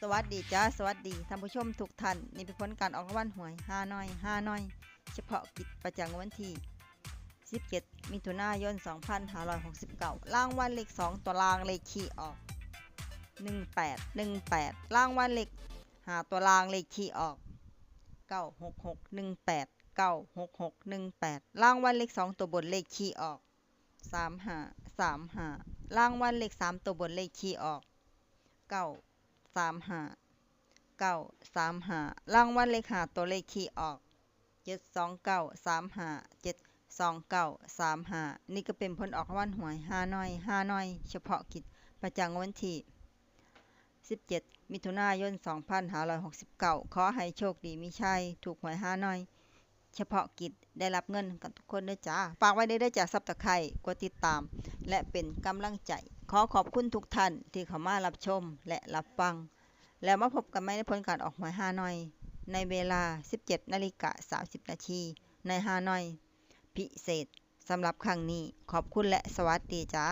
สวัสดีจ้าสวัสดีท่านผู้ชมทุกท่านนี่เป็นผลการออกรางวัลหวยฮานอยเฉพาะกิจประจำวันที่17มิถุนายน2569รางวัลเลข2ตัวรางเลขคี่ออก18รางวัลเลข5ตัวรางเลขคี่ออก96618รางวัลเลข2ตัวบนเลขคี่ออก35รางวัลเลข3ตัวบนเลขคี่ออก935รางวัลเลข5ตัวเลขคี่ออก72935นี่ก็เป็นผลออกรางวัลหวยฮานอยเฉพาะกิจประจำวันที่17มิถุนายน2569ขอให้โชคดีมีชัยถูกหวยฮานอยเฉพาะกิจได้รับเงินกันทุกคนด้วยจ้าฝากไว้ได้ด้วยจ้าซับตะไคร้กดติดตามและเป็นกำลังใจขอบคุณทุกท่านที่เข้ามารับชมและรับฟังแล้วมาพบกันใหม่ในผลการออกหวยฮานอยในเวลา 17:30 นาทีในฮานอยพิเศษสำหรับครั้งนี้ขอบคุณและสวัสดีจ้า